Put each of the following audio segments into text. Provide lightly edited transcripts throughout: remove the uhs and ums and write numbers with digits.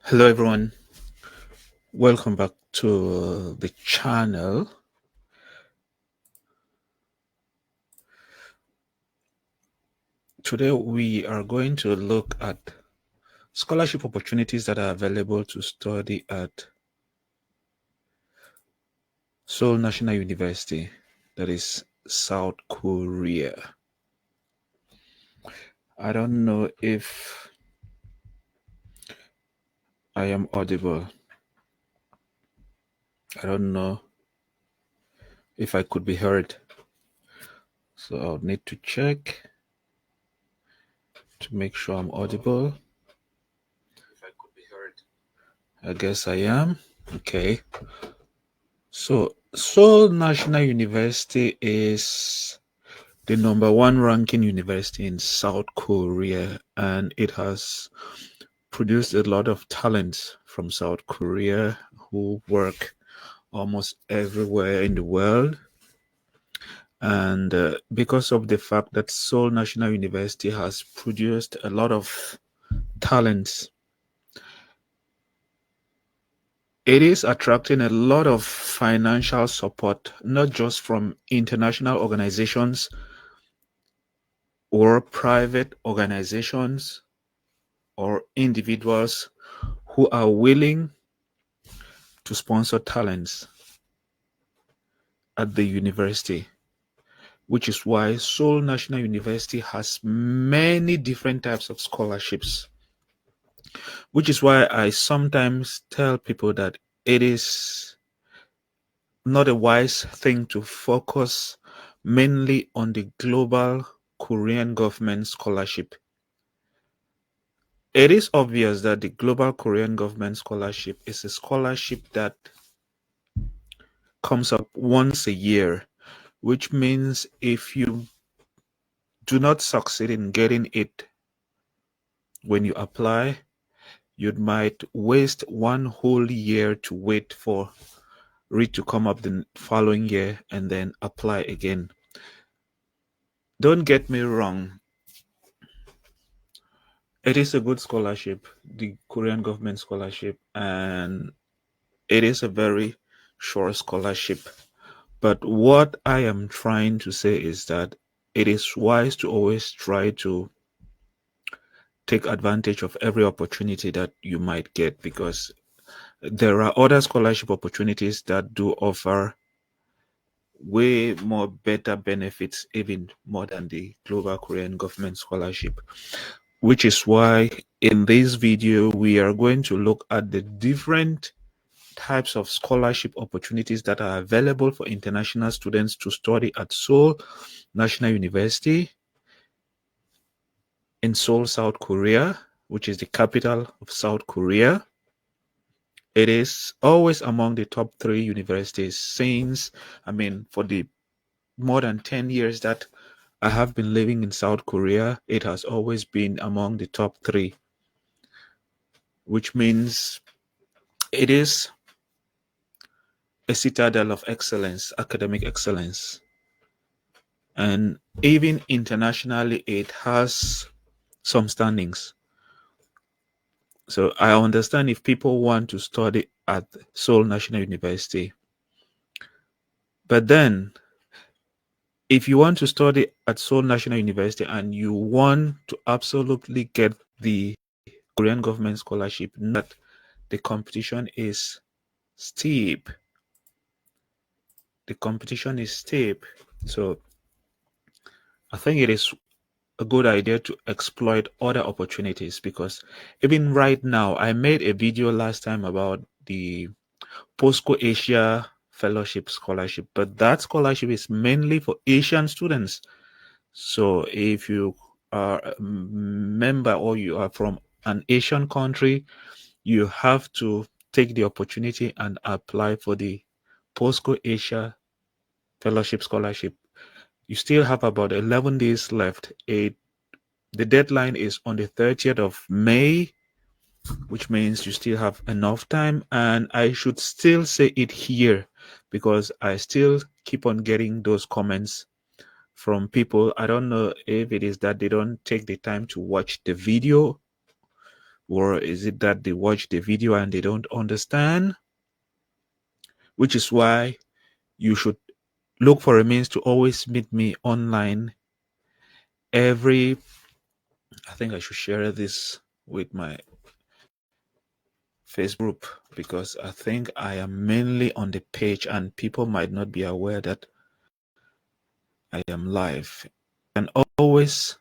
Hello everyone, welcome back to the channel. Today we are going to look at scholarship opportunities that are available to study at Seoul National University, that is South Korea. I don't know if I am audible. I don't know if I could be heard. So I'll need to check to make sure I'm audible. If I could be heard. I guess I am. Okay. So Seoul National University is the #1 ranking university in South Korea, and it has produced a lot of talents from South Korea who work almost everywhere in the world. And because of the fact that Seoul National University has produced a lot of talents, it is attracting a lot of financial support, not just from international organizations or private organizations or individuals who are willing to sponsor talents at the university, which is why Seoul National University has many different types of scholarships, which is why I sometimes tell people that it is not a wise thing to focus mainly on the global Korean government scholarship. It is obvious that the global Korean government scholarship is a scholarship that comes up once a year, which means if you do not succeed in getting it when you apply, you might waste one whole year to wait for it to come up the following year and then apply again. Don't get me wrong, it is a good scholarship, the Korean government scholarship, and it is a very sure scholarship. But what I am trying to say is that it is wise to always try to take advantage of every opportunity that you might get, because there are other scholarship opportunities that do offer way more better benefits, even more than the global Korean government scholarship, which is why in this video we are going to look at the different types of scholarship opportunities that are available for international students to study at Seoul National University in Seoul, South Korea, which is the capital of South Korea. It is always among the top 3 universities since, for the more than 10 years that I have been living in South Korea, it has always been among the top 3, which means it is a citadel of excellence, academic excellence. And even internationally, it has some standings. So I understand if people want to study at Seoul National University. But then, if you want to study at Seoul National University and you want to absolutely get the Korean government scholarship, not the competition is steep. The competition is steep. So I think it is a good idea to exploit other opportunities, because even right now, I made a video last time about the POSCO Asia Fellowship Scholarship, but that scholarship is mainly for Asian students. So if you are a member or you are from an Asian country, you have to take the opportunity and apply for the POSCO Asia Fellowship Scholarship. You still have about 11 days left. The deadline is on the 30th of May, which means you still have enough time. And I should still say it here because I still keep on getting those comments from people. I don't know if it is that they don't take the time to watch the video Or is it that they watch the video and they don't understand? Which is why you should look for a means to always meet me online every, I think I should share this with my Facebook group, because I think I am mainly on the page and people might not be aware that I am live. You can always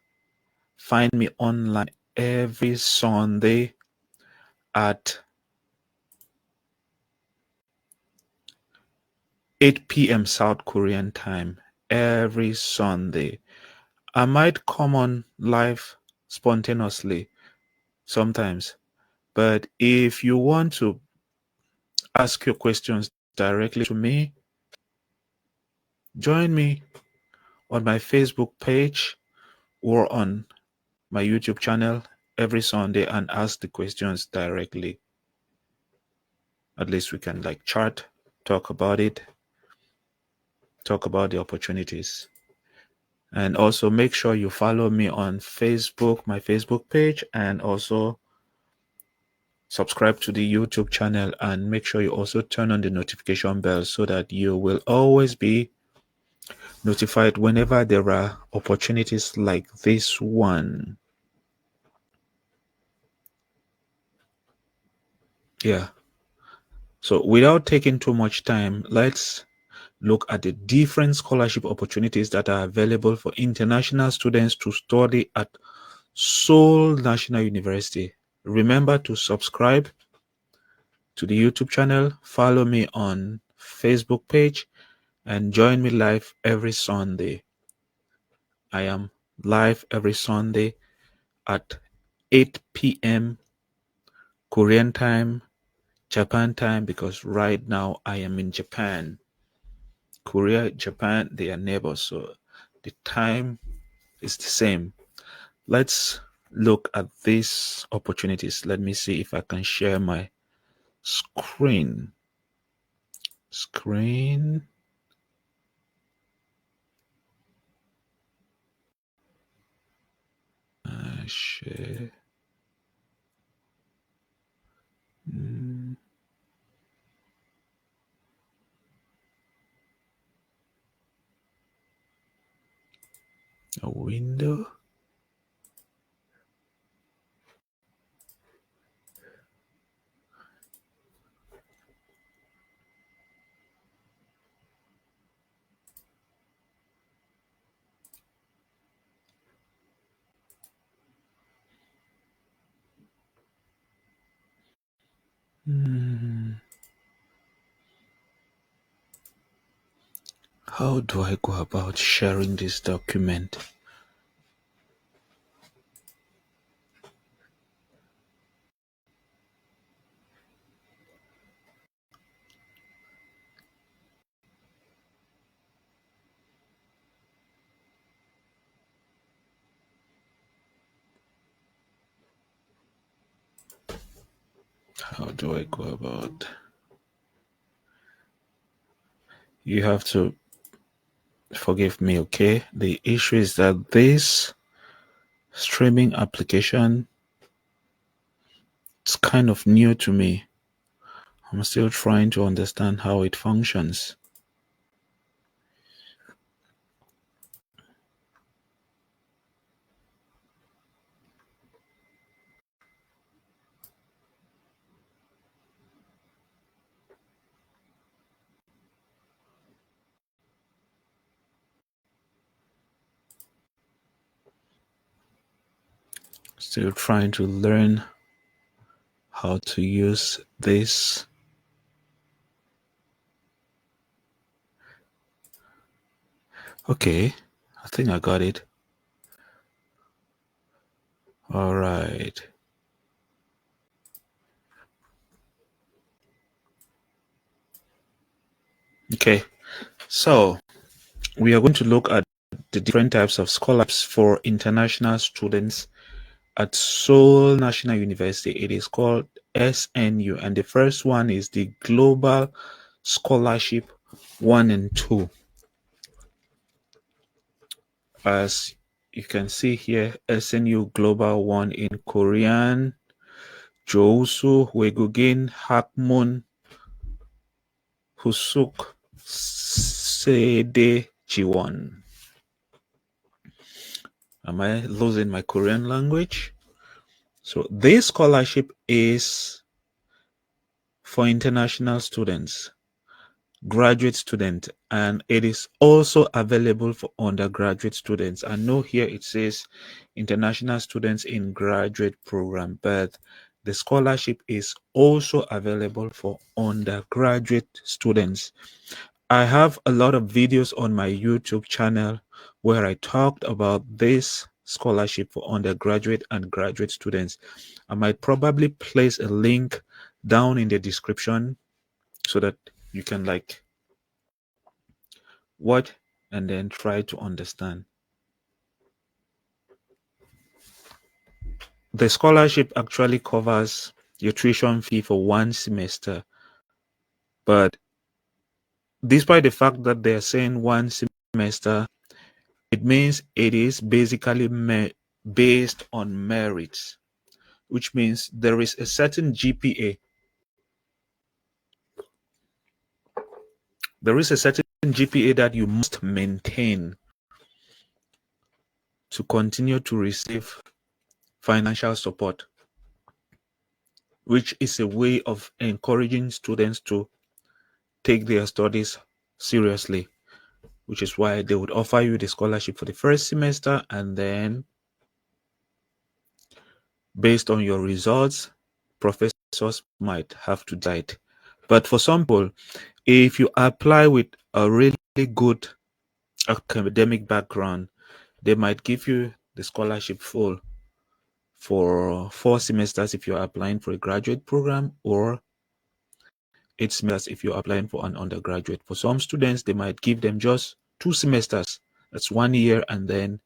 find me online every Sunday at 8 p.m. South Korean time. Every Sunday. I might come on live spontaneously sometimes, but if you want to ask your questions directly to me, join me on my Facebook page or on my YouTube channel every Sunday and ask the questions directly. At least we can like chat, talk about it, talk about the opportunities. And also make sure you follow me on Facebook, my Facebook page, and also subscribe to the YouTube channel, and make sure you also turn on the notification bell so that you will always be notified whenever there are opportunities like this one. Yeah. So without taking too much time, let's look at the different scholarship opportunities that are available for international students to study at Seoul National University. Remember to subscribe to the YouTube channel, follow me on Facebook page, and join me live every Sunday. I am live every Sunday at 8 p.m. Korean time, Japan time, because right now I am in Japan. Korea, Japan, they are neighbors, so the time is the same. Let's look at these opportunities. Let me see if I can share my screen. Share. A window. How do I go about sharing this document? How do I go about? You have to forgive me, okay? The issue is that this streaming application is kind of new to me. I'm still trying to understand how it functions. Still trying to learn how to use this. Okay, I think I got it. All right. Okay, so we are going to look at the different types of scholarships for international students at Seoul National University. It is called SNU, and the first one is the Global Scholarship 1 and 2. As you can see here, SNU Global 1 in Korean, Jousu Wegugin Hakmun Husuk Sede Jiwon. Am I losing my Korean language? So this scholarship is for international students, graduate students, and it is also available for undergraduate students. I know here it says international students in graduate program, but the scholarship is also available for undergraduate students. I have a lot of videos on my YouTube channel where I talked about this scholarship for undergraduate and graduate students. I might probably place a link down in the description so that you can like watch and then try to understand. The scholarship actually covers your tuition fee for one semester, but despite the fact that they're saying one semester, it means it is basically based on merits, which means there is a certain GPA. There is a certain GPA that you must maintain to continue to receive financial support, which is a way of encouraging students to take their studies seriously, which is why they would offer you the scholarship for the first semester, and then based on your results, professors might have to decide. But for some people, if you apply with a really good academic background, they might give you the scholarship full for 4 semesters if you're applying for a graduate program, or 8 semesters if you're applying for an undergraduate. For some students, they might give them just 2 semesters. That's 1 year, and then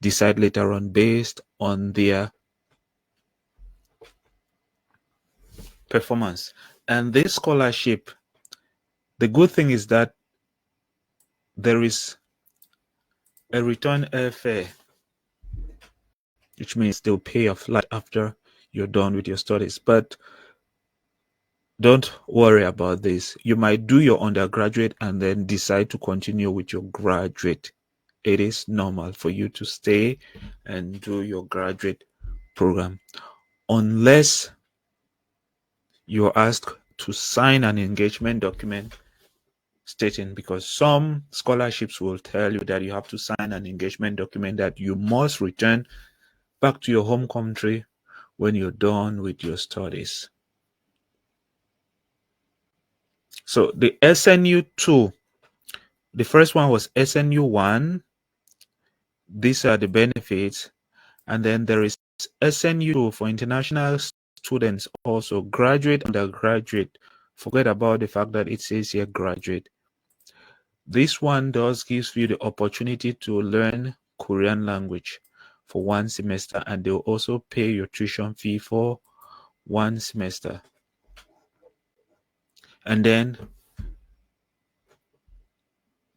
decide later on based on their performance. And this scholarship, the good thing is that there is a return airfare, which means they'll pay your flight after you're done with your studies. But don't worry about this. You might do your undergraduate and then decide to continue with your graduate. It is normal for you to stay and do your graduate program unless you're asked to sign an engagement document stating, because some scholarships will tell you that you have to sign an engagement document that you must return back to your home country when you're done with your studies. So the SNU 2, the first one was SNU 1. These are the benefits. And then there is SNU 2 for international students, also graduate, undergraduate. Forget about the fact that it says here graduate. This one does gives you the opportunity to learn Korean language for 1 semester, and they'll also pay your tuition fee for 1 semester. And then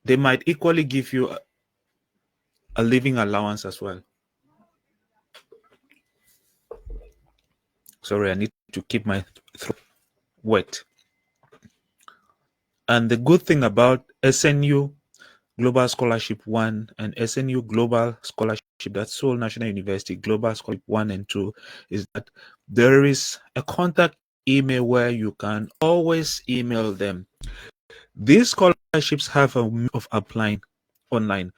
they might equally give you a living allowance as well. Sorry, I need to keep my throat wet. And the good thing about SNU Global Scholarship 1 and SNU Global Scholarship, that's Seoul National University Global Scholarship 1 and 2, is that there is a contact email where you can always email them. These scholarships have a way of applying online.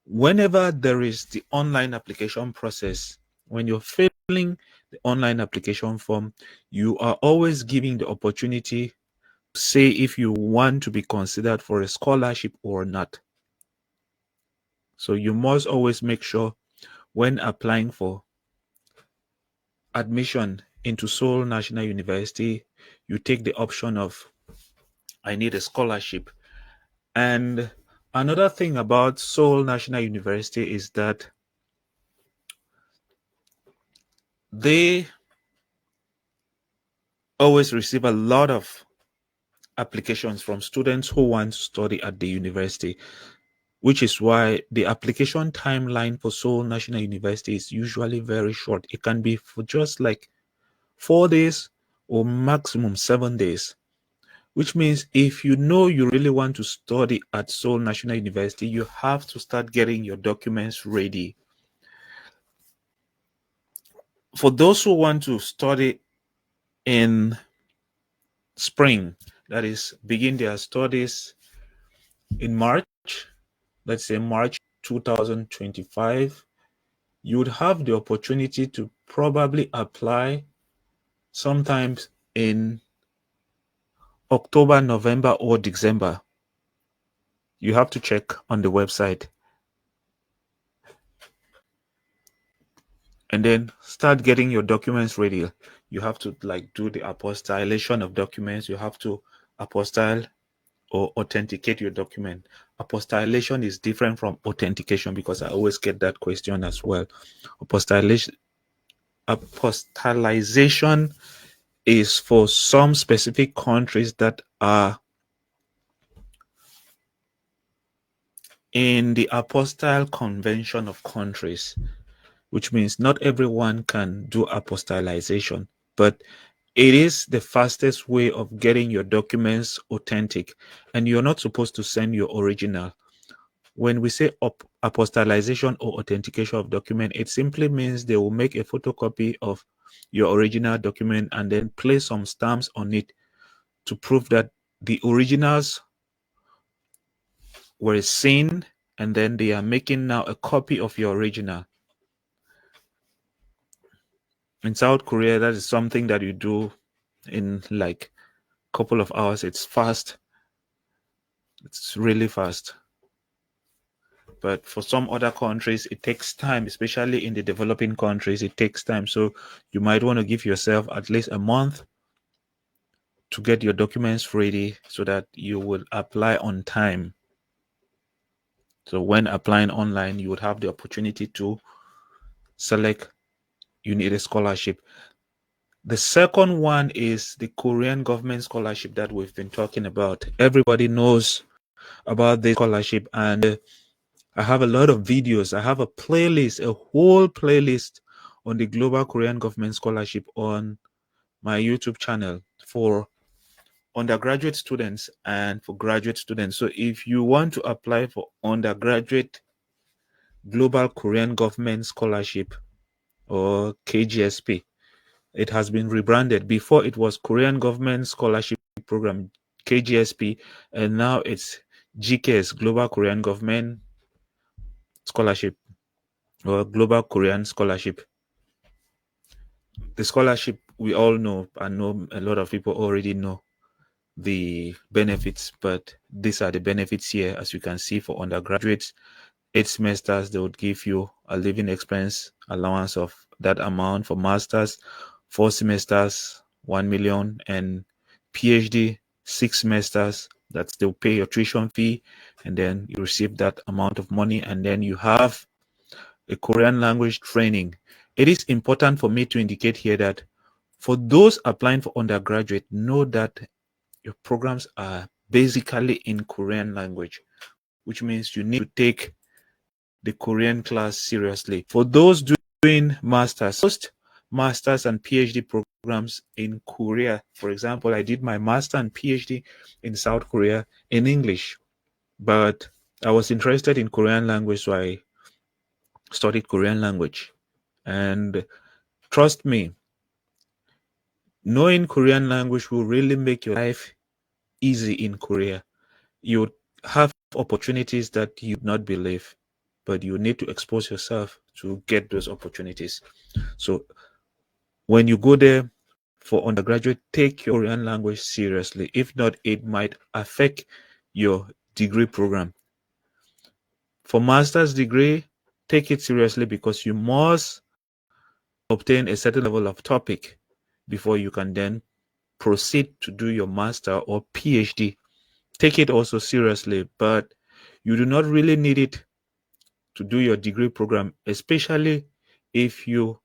Whenever there is the online application process, when you're filling the online application form, you are always giving the opportunity to say if you want to be considered for a scholarship or not. So you must always make sure when applying for admission into Seoul National University, you take the option of I need a scholarship. And another thing about Seoul National University is that they always receive a lot of applications from students who want to study at the university, which is why the application timeline for Seoul National University is usually very short. It can be for just like 4 days or maximum 7 days. Which means if you know you really want to study at Seoul National University, you have to start getting your documents ready. For those who want to study in spring, that is, begin their studies in March, let's say March 2025, you would have the opportunity to probably apply sometimes in October, November, or December. You have to check on the website and then start getting your documents ready. You have to do the apostillation of documents. You have to apostille or authenticate your document. Apostillation is different from authentication because I always get that question as well. Apostillization is for some specific countries that are in the apostille convention of countries, which means not everyone can do apostillization, but it is the fastest way of getting your documents authentic, and you're not supposed to send your original. When we say apostillization or authentication of document, it simply means they will make a photocopy of your original document and then place some stamps on it to prove that the originals were seen, and then they are making now a copy of your original. In South Korea, that is something that you do in like a couple of hours. It's fast. It's really fast. But for some other countries, it takes time, especially in the developing countries, it takes time. So you might want to give yourself at least a month to get your documents ready so that you will apply on time. So when applying online, you would have the opportunity to select you need a scholarship. The second one is the Korean government scholarship that we've been talking about. Everybody knows about this scholarship, and I have a lot of videos. I have a playlist, a whole playlist on the Global Korean Government Scholarship on my YouTube channel for undergraduate students and for graduate students. So if you want to apply for undergraduate Global Korean Government Scholarship or KGSP, it has been rebranded. Before it was Korean Government Scholarship Program, KGSP, and now it's GKS, Global Korean Government Scholarship or Global Korean Scholarship. The scholarship, we all know, I know a lot of people already know the benefits, but these are the benefits here. As you can see, for undergraduates, 8 semesters, they would give you a living expense allowance of that amount. For masters, 4 semesters, 1 million, and PhD, 6 semesters, that's they'll pay your tuition fee, and then you receive that amount of money, and then you have a Korean language training. It is important for me to indicate here that for those applying for undergraduate, know that your programs are basically in Korean language, which means you need to take the Korean class seriously. For those doing masters, most masters and PhD programs in Korea, for example, I did my master and PhD in South Korea in English, but I was interested in Korean language, so I studied Korean language. And trust me, knowing Korean language will really make your life easy in Korea. You have opportunities that you not believe, but you need to expose yourself to get those opportunities. So when you go there for undergraduate, take your Korean language seriously. If not, it might affect your degree program. For master's degree, take it seriously because you must obtain a certain level of topic before you can then proceed to do your master or PhD. Take it also seriously, but you do not really need it to do your degree program, especially if you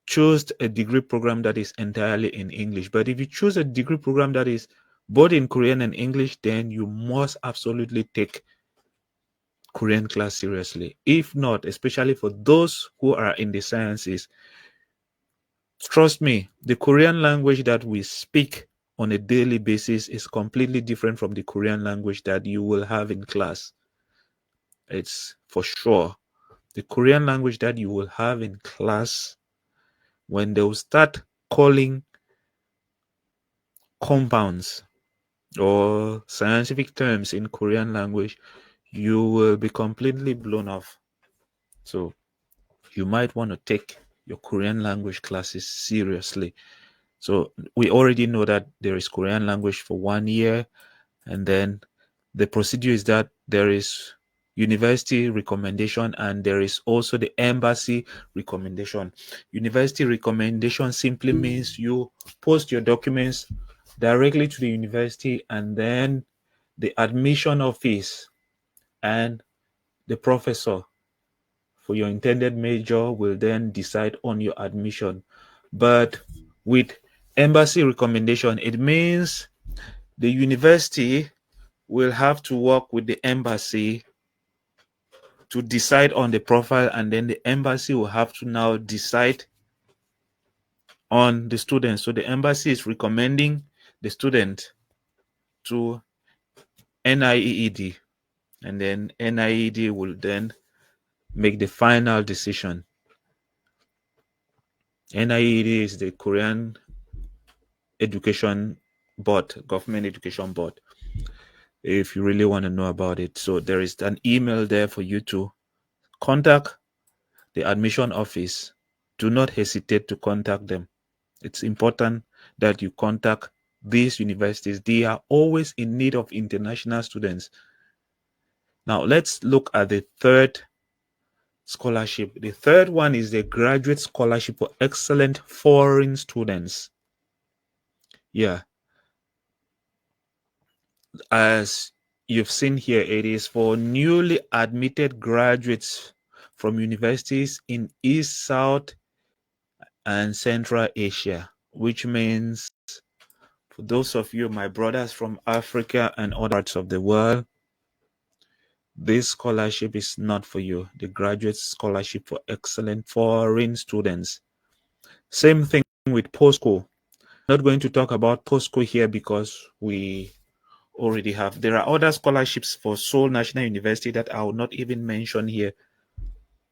choose a degree program that is entirely in English. But if you choose a degree program that is both in Korean and English, then you must absolutely take Korean class seriously. If not, especially for those who are in the sciences, Trust me, the Korean language that we speak on a daily basis is completely different from the Korean language that you will have in class. It's for sure. The Korean language that you will have in class, when they'll start calling compounds or scientific terms in Korean language, you will be completely blown off. So you might want to take your Korean language classes seriously. So we already know that there is Korean language for 1 year, and then the procedure is that there is university recommendation and there is also the embassy recommendation. University recommendation simply means you post your documents directly to the university, and then the admission office and the professor for your intended major will then decide on your admission. But with embassy recommendation, it means the university will have to work with the embassy to decide on the profile, and then the embassy will have to now decide on the student. So the embassy is recommending the student to NIEED, and then NIED will then make the final decision. NIED is the Korean Education Board, Government Education Board, if you really want to know about it. So there is an email there for you to contact the admission office. Do not hesitate to contact them. It's important that you contact these universities. They are always in need of international students. Now, let's look at the third scholarship. The third one is the Graduate Scholarship for Excellent Foreign Students. Yeah. As you've seen here, it is for newly admitted graduates from universities in East, South, and Central Asia, which means for those of you, my brothers from Africa and other parts of the world, this scholarship is not for you. The Graduate Scholarship for Excellent Foreign Students. Same thing with POSCO. Not going to talk about POSCO here because we already have. There are other scholarships for Seoul National University that I will not even mention here.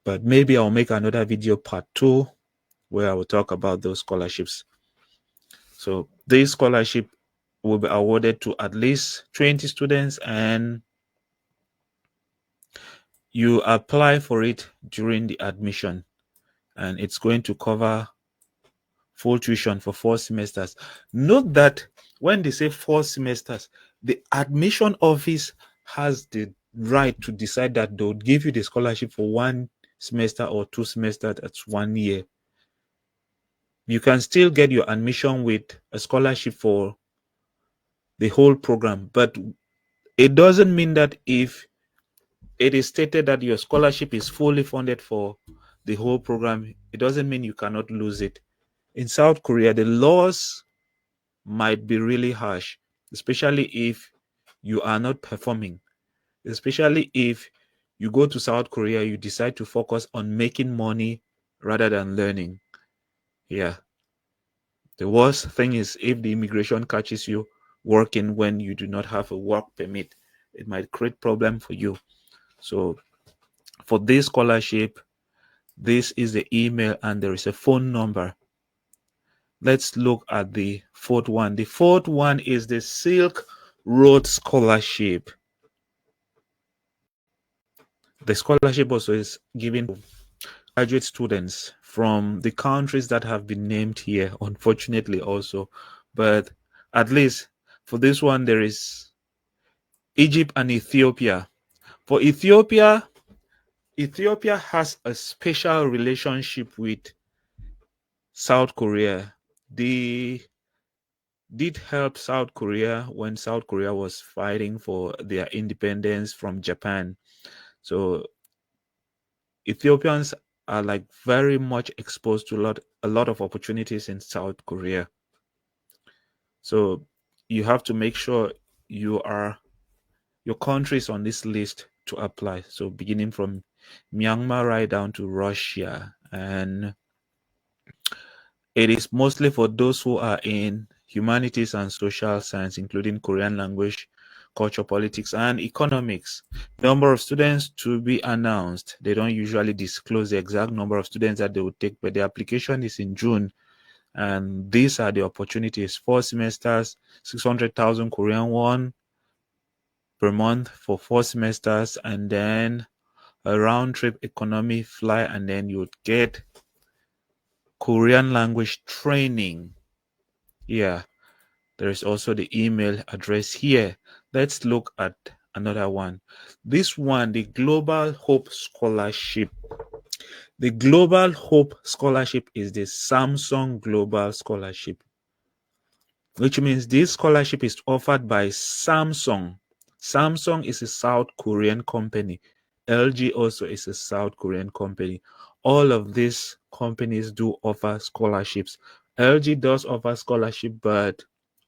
But maybe I'll make another video part 2 where I will talk about those scholarships. So this scholarship will be awarded to at least 20 students, and you apply for it during the admission, and it's going to cover full tuition for 4 semesters. Note that when they say 4 semesters, the admission office has the right to decide that they'll give you the scholarship for 1 semester or 2 semesters. That's 1 year. You can still get your admission with a scholarship for the whole program, but it doesn't mean that if it is stated that your scholarship is fully funded for the whole program, it doesn't mean you cannot lose it. In South Korea, the laws might be really harsh, especially if you are not performing, especially if you go to South Korea, you decide to focus on making money rather than learning. Yeah. The worst thing is if the immigration catches you working when you do not have a work permit, it might create problem for you. So for this scholarship, this is the email and there is a phone number. Let's look at the fourth one. The fourth one is the Silk Road Scholarship. The scholarship also is given to graduate students from the countries that have been named here, unfortunately also. But at least for this one, there is Egypt and Ethiopia. For Ethiopia, Ethiopia has a special relationship with South Korea. They did help South Korea when South Korea was fighting for their independence from Japan. So Ethiopians are like very much exposed to a lot of opportunities in South Korea. So you have to make sure your country is on this list to apply. So beginning from Myanmar right down to Russia, and It is mostly for those who are in humanities and social science, including Korean language, culture, politics, and economics. Number of students to be announced. They don't usually disclose the exact number of students that they will take, but the application is in June. And these are the opportunities: 4 semesters, 600,000 Korean won per month for 4 semesters, and then a round trip economy fly, and then you would get Korean language training. Yeah, there is also the email address here. Let's look at another one. This one, the Global Hope Scholarship. The Global Hope Scholarship is the Samsung Global Scholarship, which means this scholarship is offered by Samsung. Samsung is a South Korean company. LG also is a South Korean company. All of these companies do offer scholarships. LG does offer scholarship, but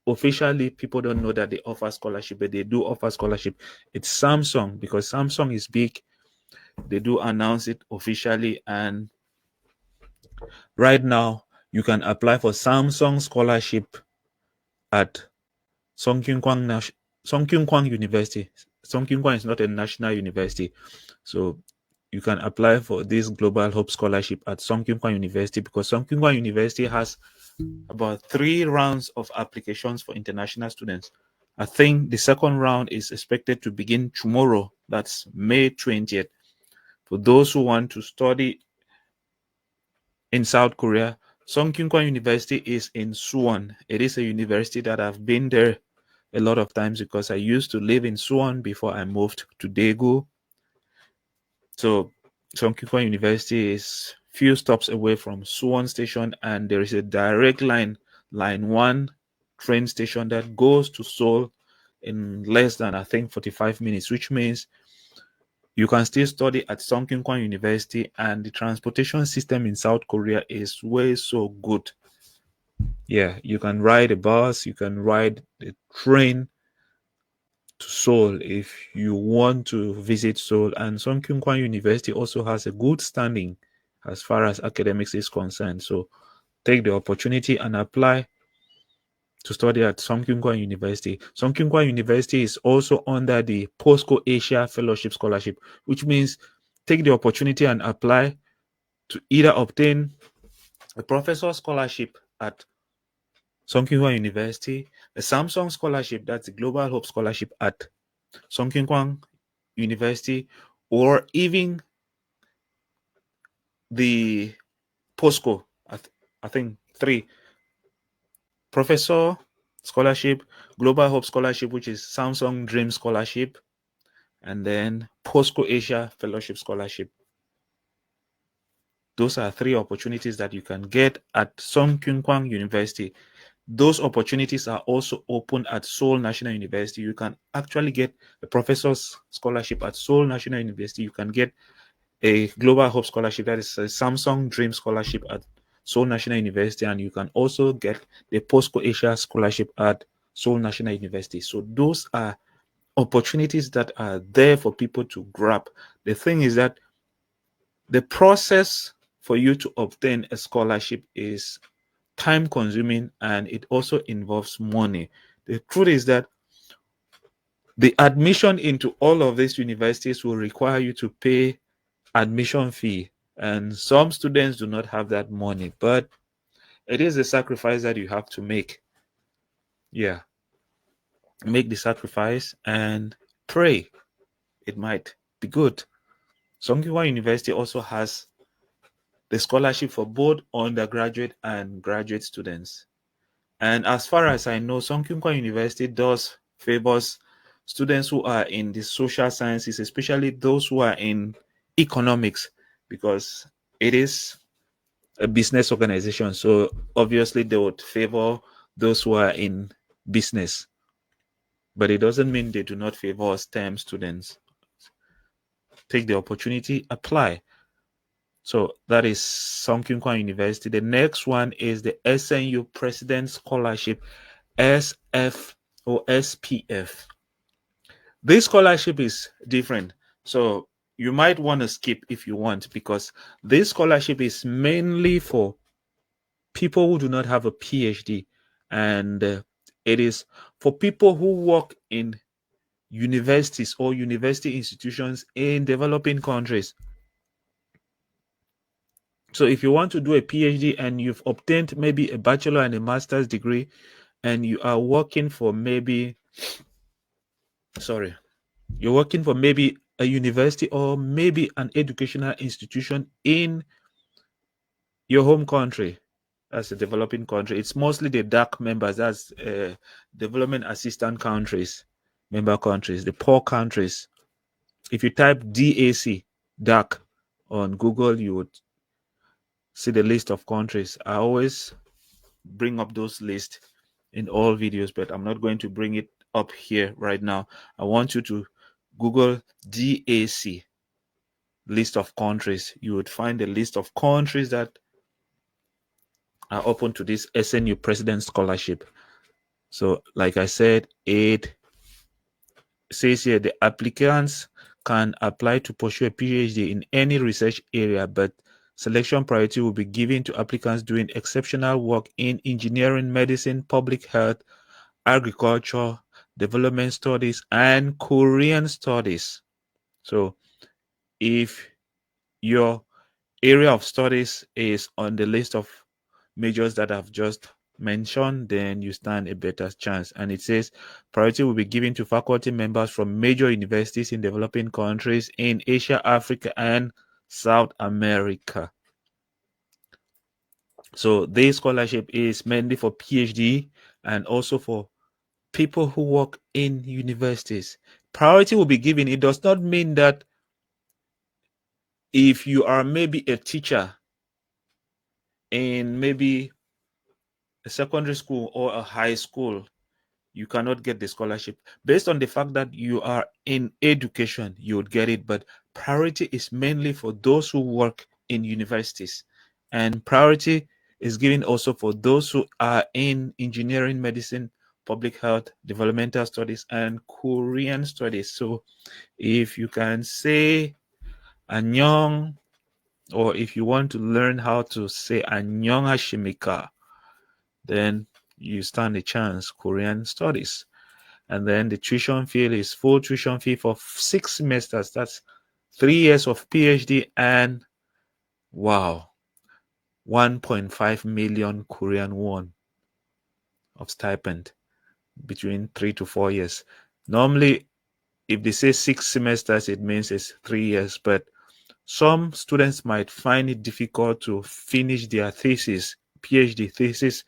officially people don't know that they offer scholarship, but they do offer scholarship. It's Samsung, because Samsung is big. They do announce it officially, and right now you can apply for Samsung scholarship at Songkyunkwang University. Songkyunkwang is not a national university, so you can apply for this Global Hope Scholarship at Songkyunkwang University, because Songkyunkwang University has about 3 rounds of applications for international students. I think the second round is expected to begin tomorrow. That's May 20th. For those who want to study in South Korea, Songkyunkwang University is in Suwon. It is a university that I've been there a lot of times because I used to live in Suwon before I moved to Daegu. So Songkyunkwang University is few stops away from Suwon Station, and there is a direct line 1 train station that goes to Seoul in less than, I think, 45 minutes, which means you can still study at Songkyunkwang University, and the transportation system in South Korea is way so good. Yeah, you can ride a bus, you can ride the train to Seoul if you want to visit Seoul. And Songkyunkwang University also has a good standing as far as academics is concerned. So take the opportunity and apply to study at Songkyunkwang University. Songkyunkwang University is also under the POSCO Asia Fellowship Scholarship, which means take the opportunity and apply to either obtain a professor scholarship at Songkyunkwang University, a Samsung scholarship, that's the Global Hope Scholarship at Songkyunkwang University, or even the POSCO. I think 3: Professor Scholarship, Global Hope Scholarship, which is Samsung Dream Scholarship, and then POSCO Asia Fellowship Scholarship. Those are 3 opportunities that you can get at Songkyunkwang University. Those opportunities are also open at Seoul National University. You can actually get a professor's scholarship at Seoul National University. You can get a Global Hope Scholarship, that is a Samsung Dream Scholarship at Seoul National University, and you can also get the POSCO Asia Scholarship at Seoul National University. So those are opportunities that are there for people to grab. The thing is that the process for you to obtain a scholarship is time consuming, and it also involves money. The truth is that the admission into all of these universities will require you to pay admission fee, and some students do not have that money, but it is a sacrifice that you have to make. Yeah, make the sacrifice and pray. It might be good. Songkyunkwang University also has the scholarship for both undergraduate and graduate students. And as far as I know, Songkyunkwang University does favors students who are in the social sciences, especially those who are in economics, because it is a business organization. So obviously they would favor those who are in business. But it doesn't mean they do not favor STEM students. Take the opportunity, apply. So that is Songkyunkwang University. The next one is the SNU President Scholarship, SF or SPF. This scholarship is different. So you might want to skip if you want, because this scholarship is mainly for people who do not have a PhD, and it is for people who work in universities or university institutions in developing countries. So if you want to do a PhD and you've obtained maybe a bachelor and a master's degree, and you are working for maybe, you're working for maybe a university or maybe an educational institution in your home country, as a developing country, it's mostly the DAC members, that's development assistant countries, member countries, the poor countries. If you type DAC on Google, you would see the list of countries. I always bring up those lists in all videos, but I'm not going to bring it up here right now. I want you to Google DAC, list of countries. You would find a list of countries that are open to this SNU President Scholarship. So, like I said, it says here the applicants can apply to pursue a PhD in any research area, but selection priority will be given to applicants doing exceptional work in engineering, medicine, public health, agriculture, development studies, and Korean studies. So, if your area of studies is on the list of majors that I've just mentioned, then you stand a better chance. And it says priority will be given to faculty members from major universities in developing countries in Asia, Africa, and South America. So this scholarship is mainly for PhD and also for people who work in universities. Priority will be given. It does not mean that if you are maybe a teacher in maybe a secondary school or a high school, you cannot get the scholarship. Based on the fact that you are in education, you would get it, but priority is mainly for those who work in universities, and priority is given also for those who are in engineering, medicine, public health, developmental studies, and Korean studies. So if you can say annyeong, or if you want to learn how to say annyeonghasimika, then you stand a chance Korean studies. And then the tuition fee is full tuition fee for 6 semesters. That's 3 years of PhD, and wow, 1.5 million Korean won of stipend between 3 to 4 years. Normally, if they say 6 semesters, it means it's 3 years, but some students might find it difficult to finish their thesis, PhD thesis,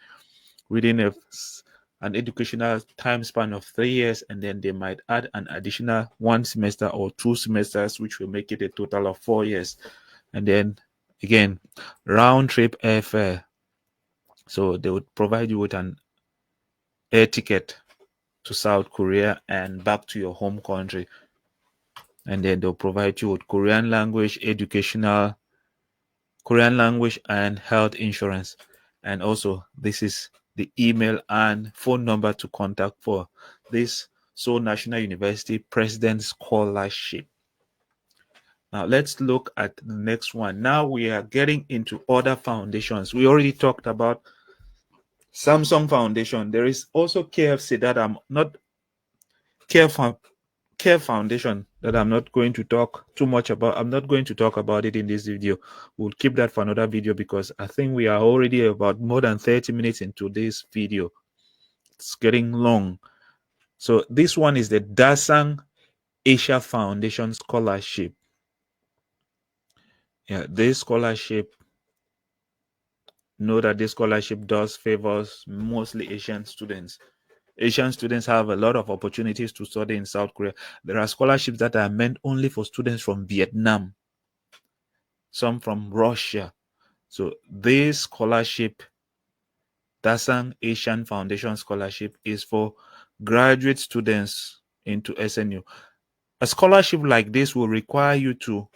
within an educational time span of 3 years, and then they might add an additional 1 semester or 2 semesters, which will make it a total of 4 years. And then again, round trip airfare. So they would provide you with an air ticket to South Korea and back to your home country. And then they'll provide you with Korean language, Korean language and health insurance. And also, this is the email and phone number to contact for this Seoul National University President Scholarship. Now, let's look at the next one. Now we are getting into other foundations. We already talked about Samsung Foundation. There is also KFC that I'm not Care Foundation that I'm not going to talk too much about. I'm not going to talk about it in this video. We'll keep that for another video because I think we are already about more than 30 minutes into this video. It's getting long. So this one is the Dasang Asia Foundation Scholarship. Yeah, this scholarship, know that this scholarship does favors mostly Asian students. Asian students have a lot of opportunities to study in South Korea. There are scholarships that are meant only for students from Vietnam, some from Russia. So this scholarship, Dasang Asian Foundation Scholarship, is for graduate students into SNU. A scholarship like this will require you to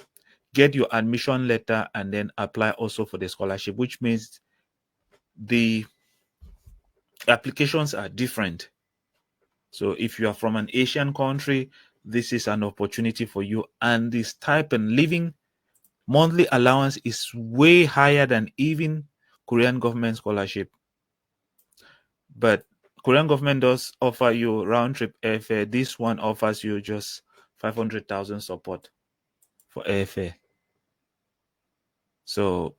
get your admission letter and then apply also for the scholarship, which means the applications are different. So if you are from an Asian country, this is an opportunity for you. And the stipend, living monthly allowance is way higher than even Korean government scholarship. But Korean government does offer you round trip airfare. This one offers you just 500,000 support for airfare. So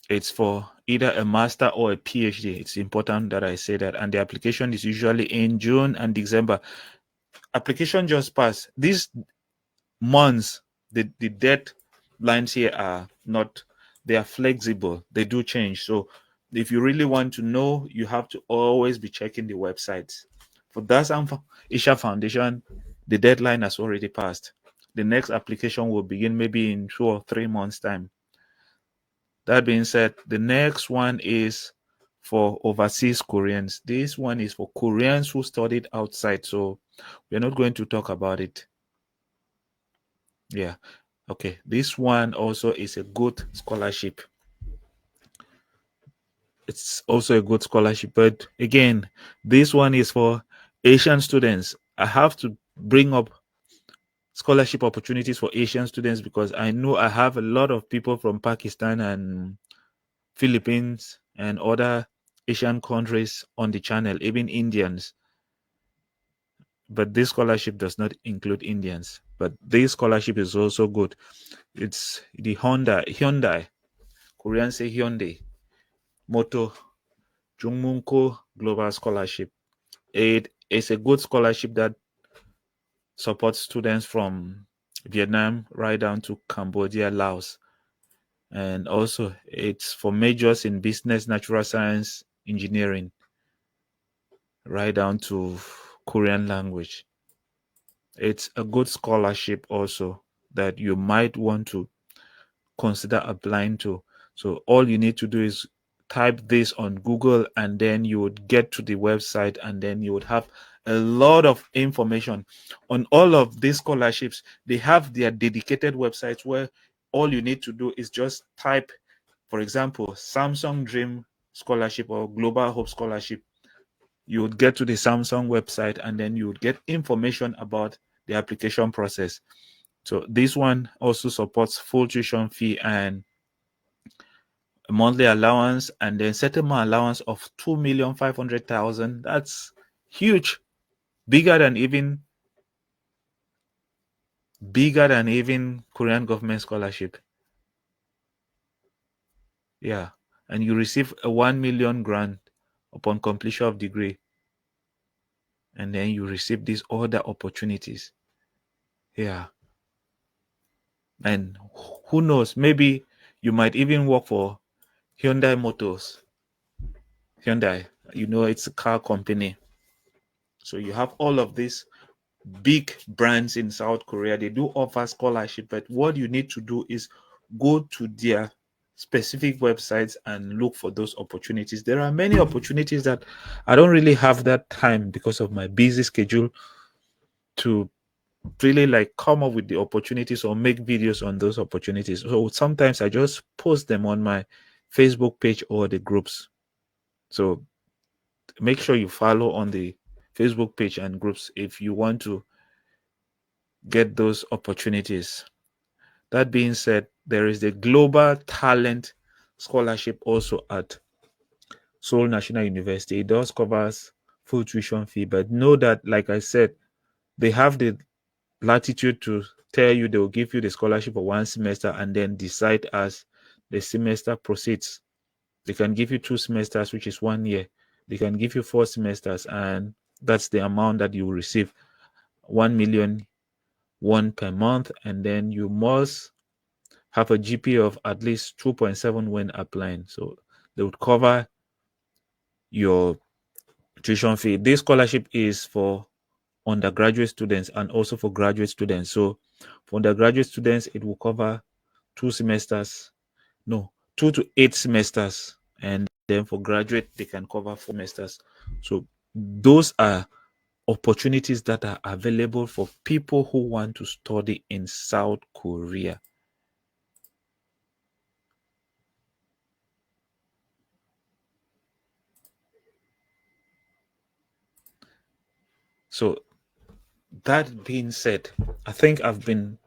it's for either a master or a PhD. It's important that I say that. And the application is usually in June and December. Application just passed. These months, the deadlines here are not, they are flexible. They do change. So if you really want to know, you have to always be checking the websites. For that Isha Foundation, the deadline has already passed. The next application will begin maybe in 2 or 3 months' time. That being said, the next one is for overseas Koreans. This one is for Koreans who studied outside. So we're not going to talk about it. Yeah. Okay. This one also is a good scholarship. It's also a good scholarship. But again, this one is for Asian students. I have to bring up scholarship opportunities for Asian students because I know I have a lot of people from Pakistan and Philippines and other Asian countries on the channel, even Indians. But this scholarship does not include Indians. But this scholarship is also good. It's the Hyundai, Koreans say Hyundai, Moto Jungmunko Global Scholarship. It is a good scholarship that supports students from Vietnam right down to Cambodia, Laos. And also it's for majors in business, natural science, engineering, right down to Korean language. It's a good scholarship also that you might want to consider applying to. So all you need to do is type this on Google and then you would get to the website and then you would have a lot of information on all of these scholarships. They have their dedicated websites where all you need to do is just type, for example, Samsung Dream Scholarship or Global Hope Scholarship. You would get to the Samsung website and then you would get information about the application process. So this one also supports full tuition fee and a monthly allowance and then settlement allowance of 2,500,000. That's huge, bigger than even Korean government scholarship. Yeah, and you receive a 1 million grant upon completion of degree, and then you receive these other opportunities. Yeah, and who knows? Maybe you might even work for Hyundai Motors. Hyundai, it's a car company. So you have all of these big brands in South Korea. They do offer scholarship, but what you need to do is go to their specific websites and look for those opportunities. There are many opportunities that I don't really have that time because of my busy schedule to really like come up with the opportunities or make videos on those opportunities. So sometimes I just post them on my Facebook page or the groups. So make sure you follow on the Facebook page and groups if you want to get those opportunities. That being said, there is the Global Talent Scholarship also at Seoul National University. It does covers full tuition fee, but know that, like I said, they have the latitude to tell you they will give you the scholarship for 1 semester and then decide as the semester proceeds. They can give you 2 semesters, which is 1 year. They can give you 4 semesters, and that's the amount that you will receive, 1 million per month, and then you must have a GPA of at least 2.7 when applying. So they would cover your tuition fee. This scholarship is for undergraduate students and also for graduate students. So for undergraduate students, it will cover 2 semesters, no, 2 to 8 semesters. And then for graduate, they can cover 4 semesters. So those are opportunities that are available for people who want to study in South Korea. So that being said, I think I've been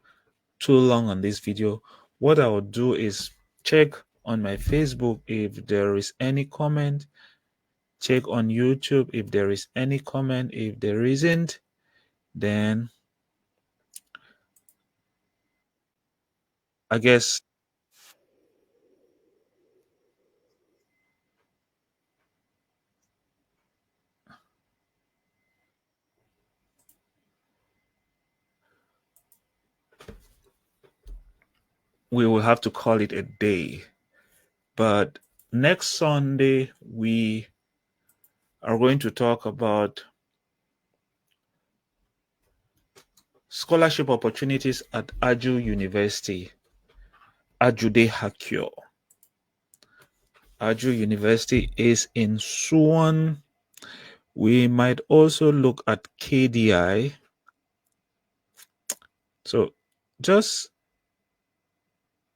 too long on this video. What I will do is check on my Facebook if there is any comment. Check on YouTube if there is any comment. If there isn't, then I guess we will have to call it a day. But next Sunday, we are going to talk about scholarship opportunities at Aju University, Ajude Hakyo. Aju University is in Suwon. We might also look at KDI. So just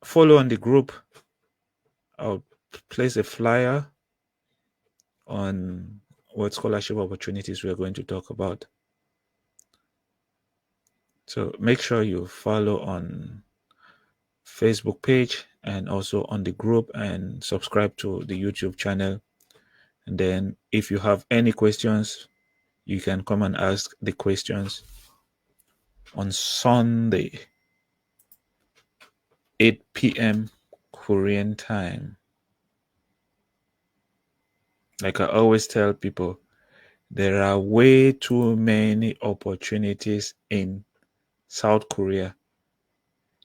follow on the group. I'll place a flyer on what scholarship opportunities we're going to talk about. So make sure you follow on Facebook page and also on the group, and subscribe to the YouTube channel. And then if you have any questions, you can come and ask the questions on Sunday, 8 p.m. Korean time. Like I always tell people, there are way too many opportunities in South Korea.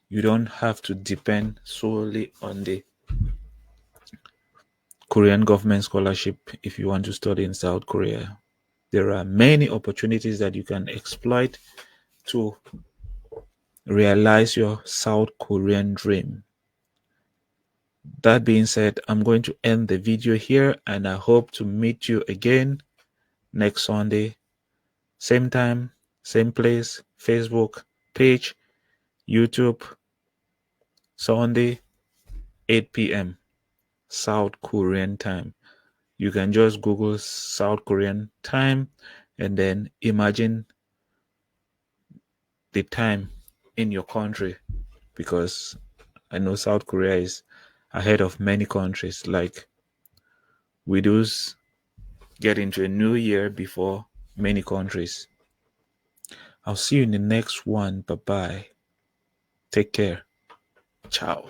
You don't have to depend solely on the Korean government scholarship if you want to study in South Korea. There are many opportunities that you can exploit to realize your South Korean dream. That being said, I'm going to end the video here, and I hope to meet you again next Sunday. Same time, same place, Facebook page, YouTube, Sunday, 8 p.m. South Korean time. You can just Google South Korean time and then imagine the time in your country, because I know South Korea is ahead of many countries. Like, we do get into a new year before many countries. I'll see you in the next one. Bye bye. Take care. Ciao.